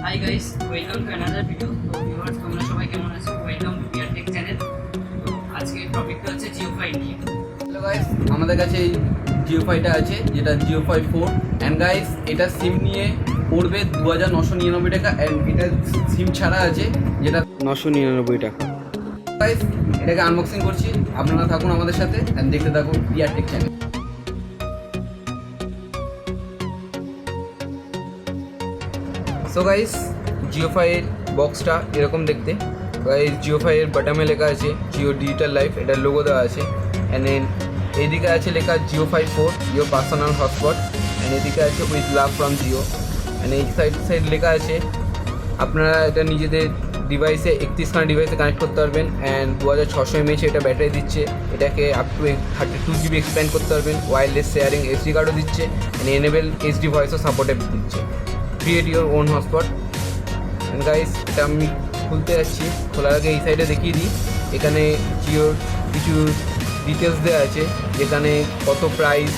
Hi guys, welcome to another video. তো viewers তোমরা সবাই কেমন আছো? Welcome to Pear Tech channel. তো আজকের টপিকটা হচ্ছে JioFi নিয়ে। হ্যালো গাইস, আমাদের কাছে এই JioFiটা আছে, যেটা JioFi 4 অ্যান্ড গাইস এটা সিম নিয়ে পড়বে 2999 টাকা অ্যান্ড এটা সিম ছাড়া আছে যেটা 999 টাকা। গাইস এটাকে আনবক্সিং করছি, আপনারা থাকুন আমাদের সাথে অ্যান্ড দেখতে থাকুন Pear Tech channel. So guys JioFi এর বক্সটা এরকম দেখতে। গাইস JioFi এর বাটামে লেখা আছে জিও ডিজিটাল লাইফ, এটার লোগো দেওয়া আছে। অ্যান্ড দেন এইদিকে আছে লেখা JioFi 4 your personal hotspot, and এদিকে আছে with love from Jio. And এই সাইড লেখা আছে আপনারা এটা নিজেদের ডিভাইসে 31খানা ডিভাইসে কানেক্ট করতে পারবেন। অ্যান্ড 2600 mAh এটা ব্যাটারি দিচ্ছে, এটাকে আপ টু 32 GB এক্সপ্যান্ড করতে পারবেন। ওয়্যারলেস শেয়ারিং এসডি কার্ডও দিচ্ছে, অ্যান্ড এনেবেল এইচডি ভয়েসও সাপোর্টে দিচ্ছে। Create your own hotspot. And guys এটা আমি খুলতে যাচ্ছি, খোলার আগে এই সাইডে দেখিয়ে দিই, এখানে জিওর কিছু ডিটেলস দেওয়া আছে, যেখানে কত প্রাইস,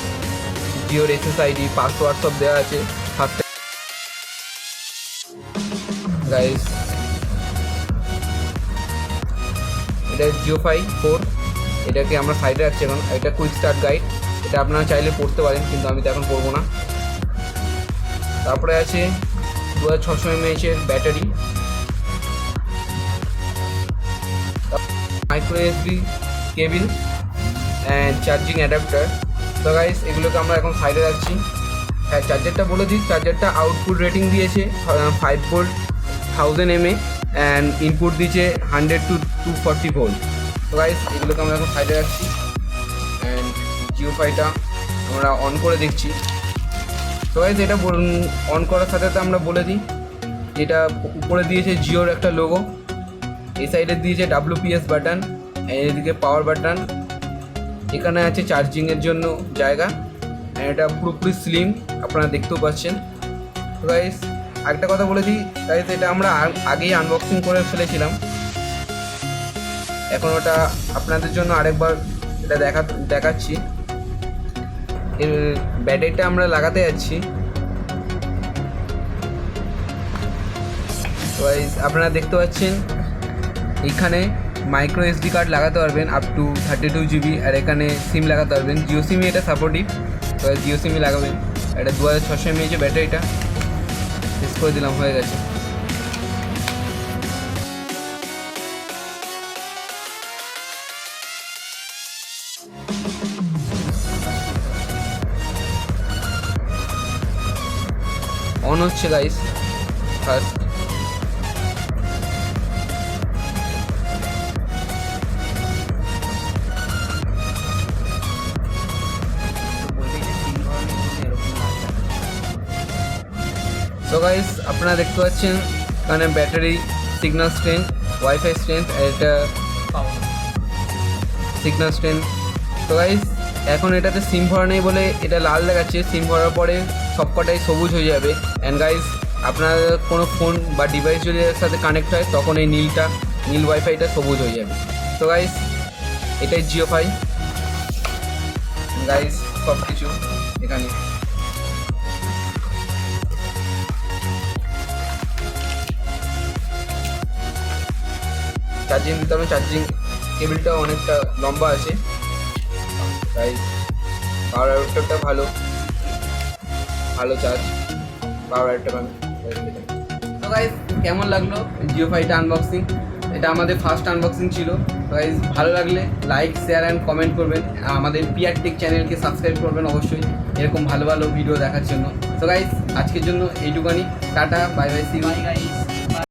জিওর SSID, পাসওয়ার্ড সব দেওয়া আছে। ফার্স্ট গাইস এটা JioFi 4, এটাকে আমরা সাইডে রাখছি এখন। এটা কুইক স্টার্ট গাইড, এটা আপনারা চাইলে পড়তে পারেন, কিন্তু আমি তো এখন পড়বো না। তারপরে আছে 2600 mAh এর battery, micro SD cable and charging adapter. তো গাইস এগুলোকে আমরা এখন সাইডে রাখছি। হ্যাঁ, চার্জারটা বলে দিই, চার্জারটা আউটপুট রেটিং দিয়েছে 5 ভোল্ট 1000 mAh অ্যান্ড ইনপুট দিয়েছে 100 to 240 ভোল্ট। তো গাইস এগুলোকে আমরা এখন সাইডে রাখছি অ্যান্ড JioFiটা আমরা অন করে দেখছি। তো গাইস এটা অন করার সাথে সাথে আমরা বলে দিই, এটা উপরে দিয়েছে জিওর একটা লোগো, এই সাইডে দিয়েছে WPS বাটন, এদিকে পাওয়ার বাটন, এখানে আছে চার্জিংয়ের জন্য জায়গা। এটা পুরোপুরি স্লিম, আপনারা দেখতেও পাচ্ছেন। তো গাইস আরেকটা কথা বলে দিই গাইস, এটা আমরা আগেই আনবক্সিং করে ফেলেছিলাম, এখন ওটা আপনাদের জন্য আরেকবার এটা দেখাচ্ছি। এর ব্যাটারিটা আমরা লাগাতে যাচ্ছি। গাইস আপনারা দেখতে পাচ্ছেন এখানে মাইক্রো এসডি কার্ড লাগাতে পারবেন আপ টু 32 GB, আর এখানে সিম লাগাতে পারবেন। জিও সিমই এটা সাপোর্টিভ, তো জিও সিমই লাগাবেন। এটা 2600 mAh ব্যাটারিটা শেষ করে দিলাম, হয়ে গেছে। অন হচ্ছে গাইস ফার্স্ট। সো গাইস আপনারা দেখতে পাচ্ছেন এখানে battery, signal strength, wifi strength, আর এটা সিগন্যাল স্ট্রেন্থ। তো গাইস এখন এটাতে সিম ভরা নেই বলে এটা লাল দেখাচ্ছে, সিম ভরার পরে সবকটাই সবুজ হয়ে যাবে। অ্যান্ড গাইস আপনার কোনো ফোন বা ডিভাইস যদি এর সাথে কানেক্ট হয় তখন এই নীল ওয়াইফাইটা সবুজ হয়ে যাবে। তো গাইস এটাই JioFi গাইস, সব কিছু এখানে। চার্জিং দিতে হবে, চার্জিং কেবিলটাও অনেকটা লম্বা আছে। গাইস পাওয়ার অ্যাডাপ্টারটা ভালো চার্জ পাওয়ার অ্যাডাপ্টার। তো গাইস কেমন লাগলো JioFiটা আনবক্সিং? এটা আমাদের ফার্স্ট আনবক্সিং ছিল। গাইস ভালো লাগলে লাইক, শেয়ার অ্যান্ড কমেন্ট করবেন, আমাদের পিয়ার টেক চ্যানেলকে সাবস্ক্রাইব করবেন অবশ্যই, এরকম ভালো ভিডিও দেখার জন্য। তো গাইস আজকের জন্য এইটুকানি, tata, bye bye, see you.